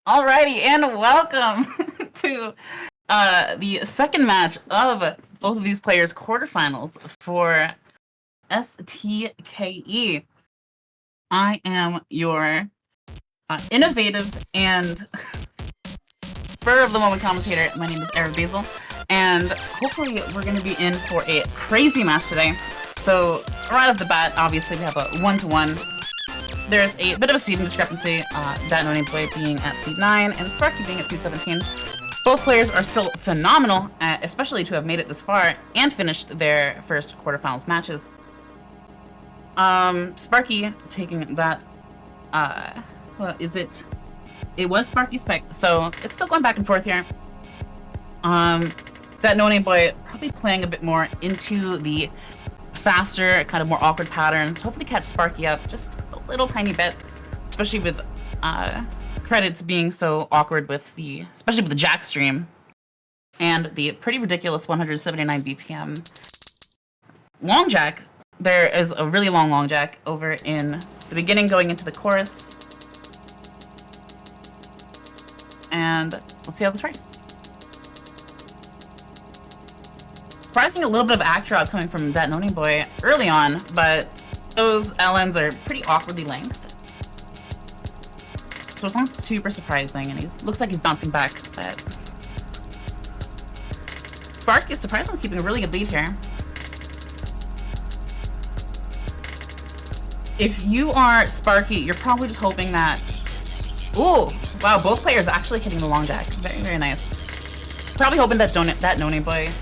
Alrighty, and welcome to the second match of both of these players' quarterfinals for STKE. I am your innovative and spur of the moment commentator. My name is ERA Basil, and hopefully we're going to be in for a crazy match today. So right off the bat, obviously we have a 1-to-1. There's a bit of a seeding discrepancy, datnonameboi being at seed 9 and Sparky being at seed 17. Both players are still phenomenal, especially to have made it this far and finished their first quarterfinals matches. Sparky taking that, what is it? It was Sparky's pick, so it's still going back and forth here. Datnonameboi probably playing a bit more into the faster, kind of more awkward patterns. Hopefully catch Sparky up just a little tiny bit, especially with credits being so awkward with especially with the jack stream and the pretty ridiculous 179 BPM long jack. There is a really long jack over in the beginning going into the chorus. And let's see how this works. Surprising a little bit of actor out coming from datnonameboi early on, but those LNs are pretty awkwardly length. So it's not super surprising, and he looks like he's bouncing back, but Spark is surprisingly keeping a really good lead here. If you are Sparky, you're probably just hoping that... Ooh! Wow, both players actually hitting the long jack. Very, very nice. Probably hoping that datnonameboi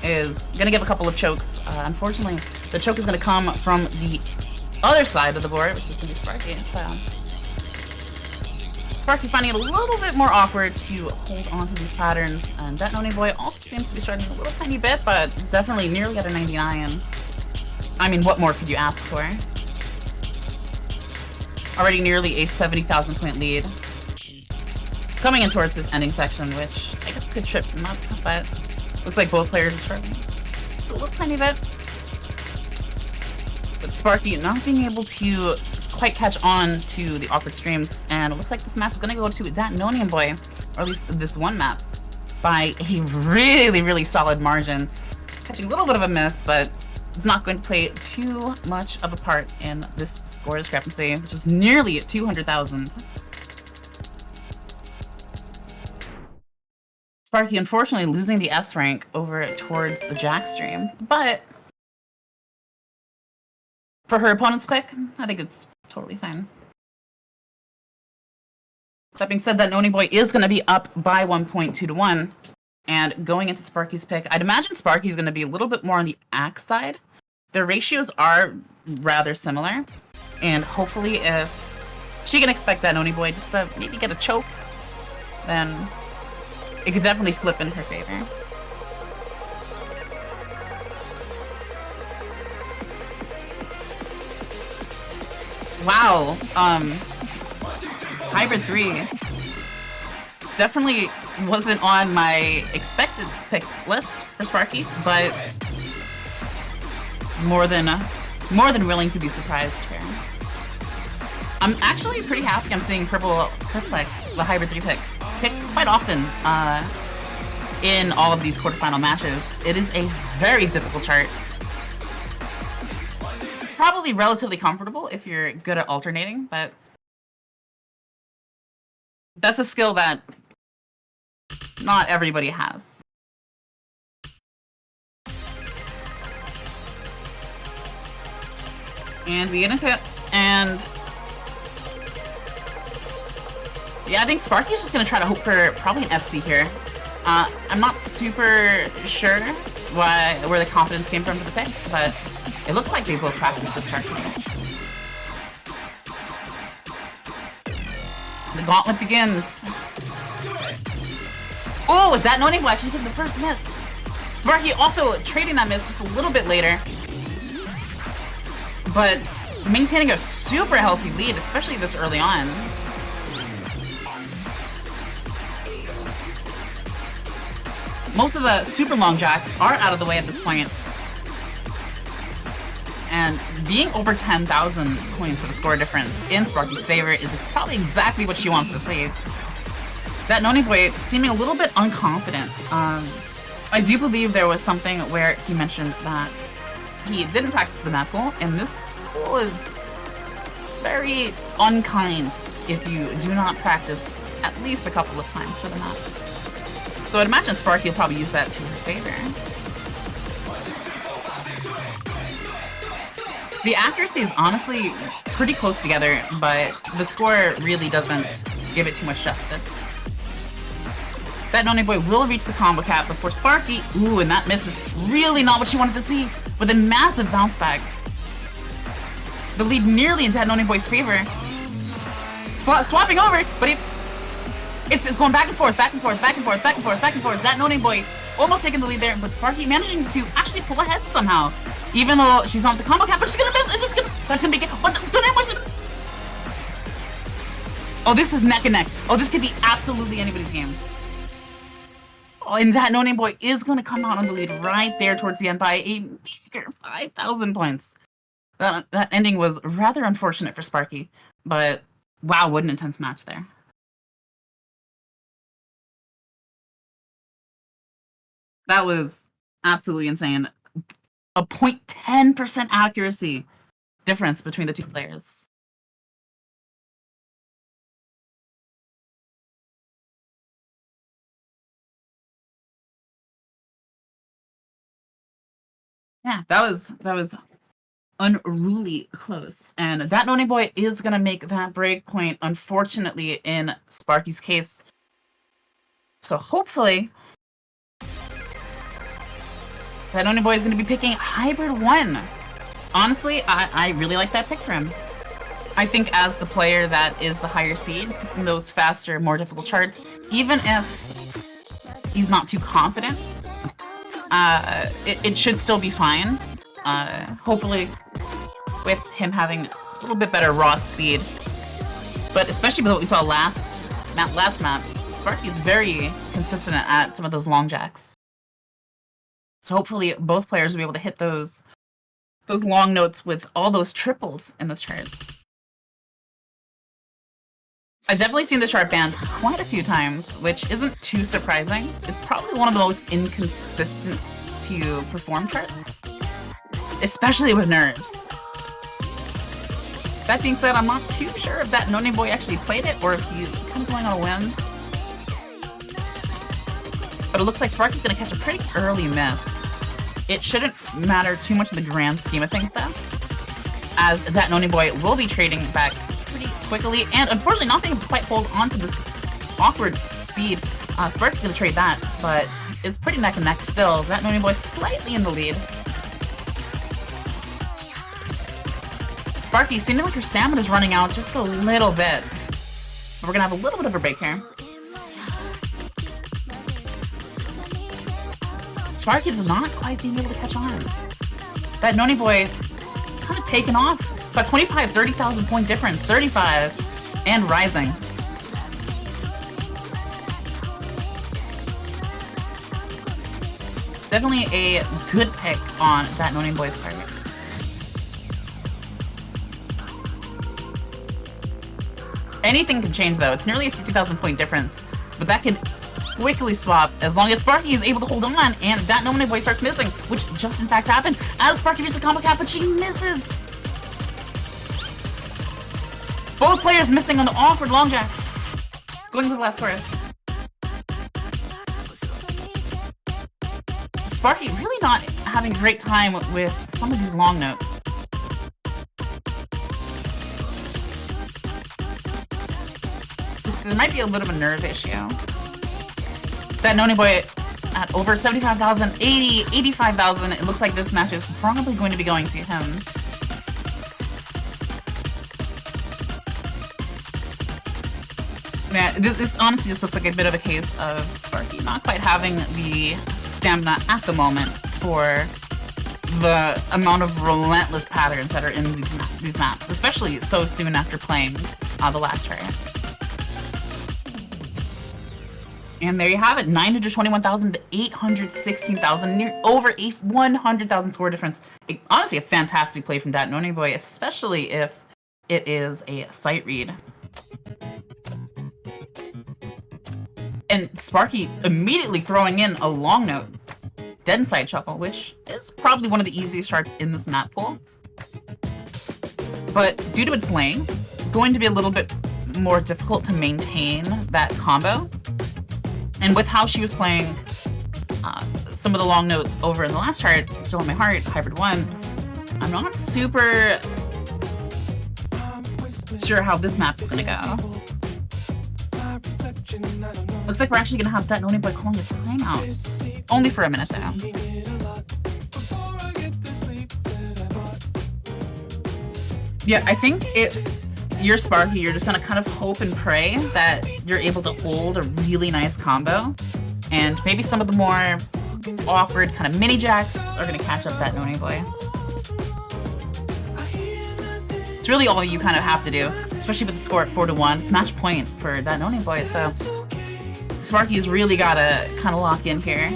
is gonna give a couple of chokes. Unfortunately, the choke is gonna come from the other side of the board, which is gonna be Sparky. So Sparky finding it a little bit more awkward to hold on to these patterns, and datnonameboi also seems to be struggling a little tiny bit, but definitely nearly at a 99. I mean, what more could you ask for? Already nearly a 70,000 point lead. Coming in towards this ending section, which I guess could trip him up, but looks like both players are struggling just a little tiny bit. But Sparky not being able to quite catch on to the awkward streams, and it looks like this match is going to go to datnonameboi, or at least this one map, by a really, really solid margin. Catching a little bit of a miss, but it's not going to play too much of a part in this score discrepancy, which is nearly 200,000. Sparky unfortunately losing the S rank over towards the jack stream, but for her opponent's pick, I think it's totally fine. That being said, datnonameboi is going to be up by 1.2-to-1, and going into Sparky's pick, I'd imagine Sparky's going to be a little bit more on the axe side. Their ratios are rather similar, and hopefully if she can expect datnonameboi just to maybe get a choke, then it could definitely flip in her favor. Wow, Hybrid 3 definitely wasn't on my expected picks list for Sparky, but more than willing to be surprised here. I'm actually pretty happy I'm seeing Purple Perplex, the Hybrid 3 picked quite often in all of these quarterfinal matches. It is a very difficult chart. Probably relatively comfortable if you're good at alternating, but that's a skill that not everybody has. And we get into it, and yeah, I think Sparky's just gonna try to hope for probably an FC here. I'm not super sure where the confidence came from for the pick, but it looks like they both practiced this chart today. The gauntlet begins. Oh, datnonameboi actually took the first miss. Sparky also trading that miss just a little bit later, but maintaining a super healthy lead, especially this early on. Most of the super long jacks are out of the way at this point. And being over 10,000 points of a score difference in Sparky's favor is probably exactly what she wants to see. datnonameboi seeming a little bit unconfident. I do believe there was something where he mentioned that he didn't practice the map pool, and this pool is very unkind if you do not practice at least a couple of times for the maps. So I'd imagine Sparky will probably use that to her favor. The accuracy is honestly pretty close together, but the score really doesn't give it too much justice. datnonameboi will reach the combo cap before Sparky. Ooh, and that miss is really not what she wanted to see, with a massive bounce back. The lead nearly in datnonameboi's favor. Swapping over, but it's going back and forth, back and forth, back and forth, back and forth, back and forth. datnonameboi almost taking the lead there, but Sparky managing to actually pull ahead somehow. Even though she's not the combo cap, but she's gonna miss. It's just gonna. That's gonna be. Oh, this is neck and neck. Oh, this could be absolutely anybody's game. Oh, and datnonameboi is gonna come out on the lead right there towards the end by a meager 5,000 points. That ending was rather unfortunate for Sparky, but wow, what an intense match there. That was absolutely insane. A 0.10% accuracy difference between the two players. Yeah, that was unruly close. And datnonameboi is gonna make that break point, unfortunately, in Sparky's case. So hopefully datnonameboi is gonna be picking Hybrid 1. Honestly, I really like that pick for him. I think as the player that is the higher seed in those faster, more difficult charts, even if he's not too confident, it should still be fine. Hopefully with him having a little bit better raw speed. But especially with what we saw last map, Sparky is very consistent at some of those long jacks. So hopefully both players will be able to hit those long notes with all those triples in this chart. I've definitely seen the chart banned quite a few times, which isn't too surprising. It's probably one of the most inconsistent to perform charts, especially with nerves. That being said, I'm not too sure if datnonameboi actually played it or if he's kind of going on a whim. But it looks like Sparky's going to catch a pretty early miss. It shouldn't matter too much in the grand scheme of things, though, as datnonameboi will be trading back pretty quickly, and unfortunately not being able to quite hold on to this awkward speed. Sparky's going to trade that, but it's pretty neck and neck still. datnonameboi slightly in the lead. Sparky, seeming like her stamina is running out just a little bit. But we're going to have a little bit of a break here. Sparky is not quite being able to catch on. datnonameboi kind of taken off. About 25, 30,000 point difference. 35 and rising. Definitely a good pick on datnonameboi's part. Anything can change though. It's nearly a 50,000 point difference, but that can quickly swap as long as Sparky is able to hold on and datnonameboi starts missing, which just in fact happened as Sparky reaches the combo cap, but she misses. Both players missing on the awkward long jacks. Going to the last chorus. Sparky really not having a great time with some of these long notes. There might be a little bit of a nerve issue. datnonameboi at over 75,000, 80, 85,000. It looks like this match is probably going to be going to him. Yeah, this honestly just looks like a bit of a case of Sparky not quite having the stamina at the moment for the amount of relentless patterns that are in these maps, especially so soon after playing the last chart. And there you have it, 921,000 to 816,000, near over a 100,000 score difference. Honestly, a fantastic play from datnonameboi, especially if it is a sight read. Sparky immediately throwing in a long note. Dead Inside Shuffle, which is probably one of the easiest charts in this map pool. But due to its length, it's going to be a little bit more difficult to maintain that combo. And with how she was playing some of the long notes over in the last chart, Still in My Heart, Hybrid 1, I'm not super sure how this map is gonna go. Looks like we're actually gonna have datnonameboi calling a timeout. Only for a minute though. Yeah, I think if you're Sparky, you're just gonna kind of hope and pray that you're able to hold a really nice combo. And maybe some of the more awkward kind of mini jacks are gonna catch up datnonameboi. It's really all you kind of have to do, especially with the score at 4-1. It's match point for datnonameboi, so Sparky's really gotta kind of lock in here.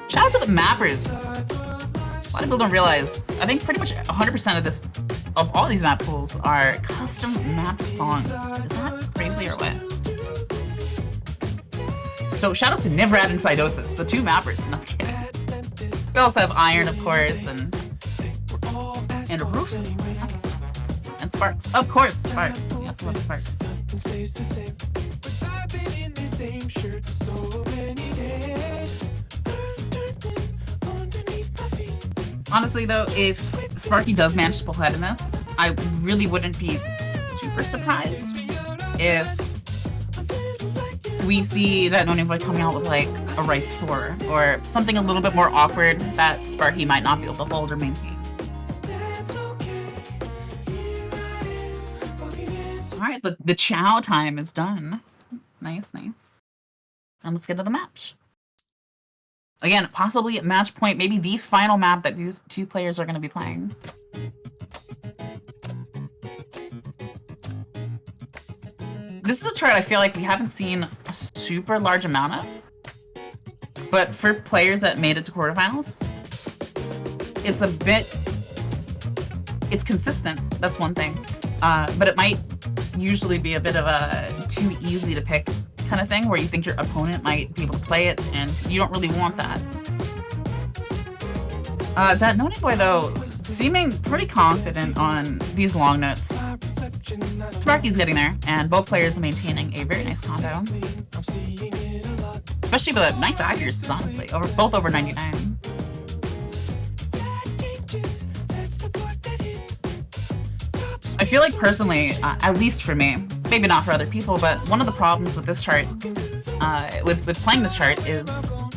Shout out to the mappers. A lot of people don't realize, I think pretty much 100% of all these map pools are custom mapped songs. Is that crazy or what? So shout out to Nivrad and Sydosys, the two mappers. No, I'm kidding. We also have Iron, of course, and Roof. And Sparxe. Of course, Sparxe. We have to love Sparxe. Honestly, though, if Sparky does manage to pull ahead in this, I really wouldn't be super surprised if we see datnonameboi coming out with, like, a Rice 4, or something a little bit more awkward that Sparky might not be able to hold or maintain. Alright, the chow time is done. Nice, nice. And let's get to the match. Again, possibly at match point, maybe the final map that these two players are going to be playing. This is a chart I feel like we haven't seen a super large amount of. But for players that made it to quarterfinals, it's consistent, that's one thing. But it might usually be a bit of a too easy to pick kind of thing, where you think your opponent might be able to play it, and you don't really want that. datnonameboi, though, seeming pretty confident on these long notes. Sparky's getting there, and both players are maintaining a very nice combo. Especially with nice accuracies, honestly. Both over 99. I feel like personally, at least for me, maybe not for other people, but one of the problems with this chart, with playing this chart, is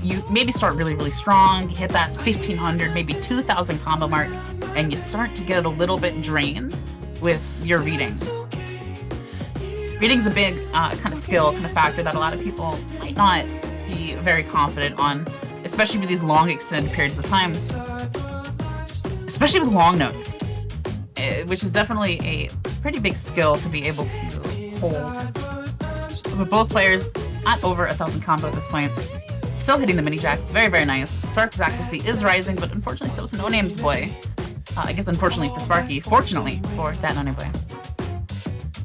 you maybe start really, really strong, you hit that 1500, maybe 2000 combo mark, and you start to get a little bit drained with your reading. Reading's a big kind of skill, kind of factor that a lot of people might not be very confident on, especially for these long extended periods of time. Especially with long notes, which is definitely a pretty big skill to be able to hold. But both players at over 1000 combo at this point. Still hitting the mini jacks, very, very nice. Sparky's accuracy is rising, but unfortunately so is nonameboi. I guess unfortunately for Sparky, fortunately for datnonameboi.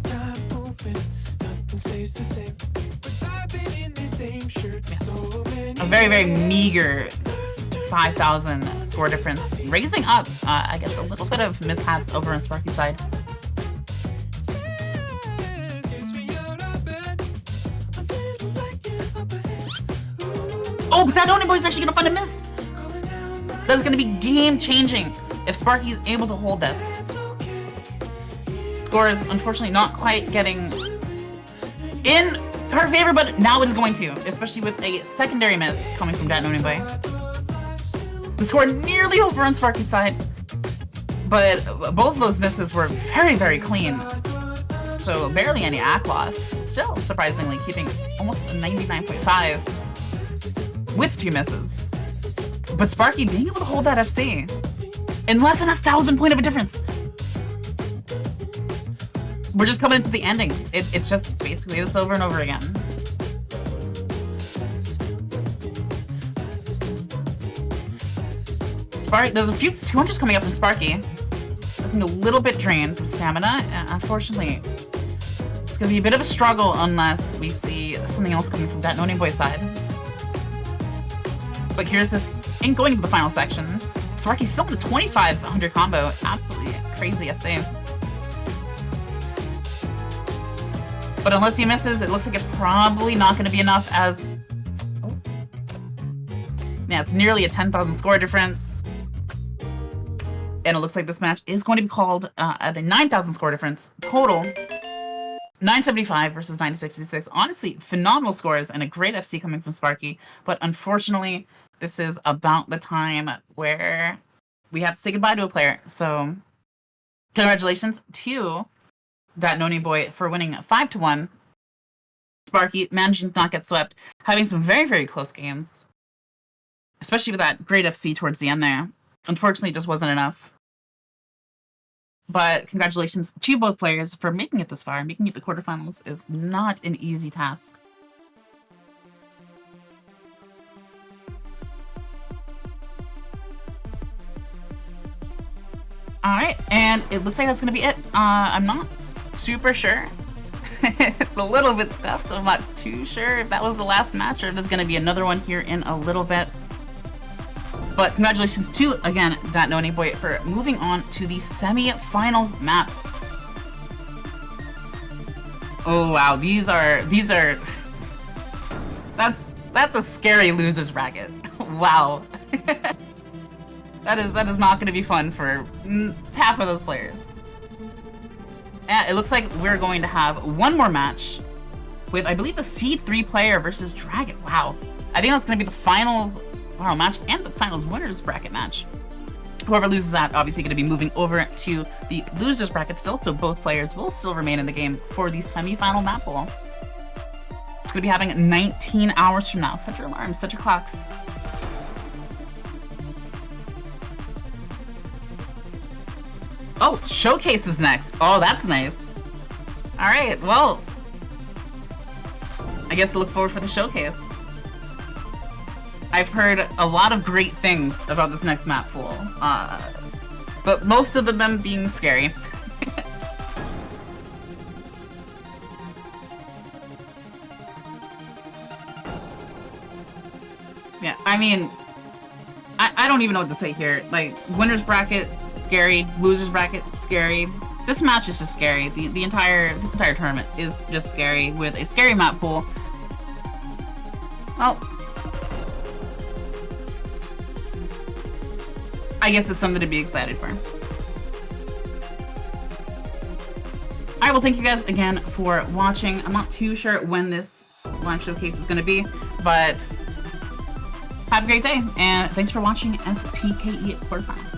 Yeah. A very, very meager 5,000 score difference, raising up, I guess, a little bit of mishaps over on Sparky's side. Oh, but datnonameboi is actually gonna find a miss! That's gonna be game-changing if Sparky is able to hold this. Score is unfortunately not quite getting in her favor, but now it is going to, especially with a secondary miss coming from datnonameboi. The score nearly over on Sparky's side, but both of those misses were very, very clean. So barely any act loss. Still, surprisingly, keeping almost a 99.5 with two misses. But Sparky being able to hold that FC in less than 1,000 point of a difference. We're just coming into the ending. It's just basically this over and over again. Sparky, there's a few 200s coming up from Sparky. Looking a little bit drained from stamina. Unfortunately, It's gonna be a bit of a struggle unless we see something else coming from datnonameboi side. But Curious ain't going to the final section. Sparky's still in a 2500 combo. Absolutely crazy FC. But unless he misses, it looks like it's probably not going to be enough as... Oh. Yeah, it's nearly a 10,000 score difference. And it looks like this match is going to be called at a 9,000 score difference total. 975 versus 966. Honestly, phenomenal scores and a great FC coming from Sparky. But unfortunately, this is about the time where we have to say goodbye to a player. So, congratulations to datnonameboi for winning 5-1. Sparky managing to not get swept, having some very, very close games. Especially with that great FC towards the end there. Unfortunately, it just wasn't enough. But congratulations to both players for making it this far. Making it the quarterfinals is not an easy task. Alright, and it looks like that's going to be it. I'm not super sure. It's a little bit stuffed. I'm not too sure if that was the last match or if there's going to be another one here in a little bit. But congratulations to, again, datnonameboi for moving on to the semi-finals maps. Oh wow, these are that's a scary losers bracket. Wow. That is not going to be fun for half of those players. And it looks like we're going to have one more match with, I believe, the Seed 3 player versus Dragon. Wow. I think that's going to be the finals match and the finals winners bracket match. Whoever loses that, obviously going to be moving over to the losers bracket still, so both players will still remain in the game for the semi-final map pool. It's going to be happening 19 hours from now. Set your alarms, set your clocks. Oh, Showcase is next. Oh, that's nice. Alright, well, I guess look forward for the Showcase. I've heard a lot of great things about this next map pool, but most of them being scary. Yeah, I mean, I don't even know what to say here. Like, winners bracket, scary. Losers bracket, scary. This match is just scary. This entire tournament is just scary with a scary map pool. Well, I guess it's something to be excited for. Alright, well, thank you guys again for watching. I'm not too sure when this live showcase is going to be, but have a great day, and thanks for watching STKE Quarterfinals.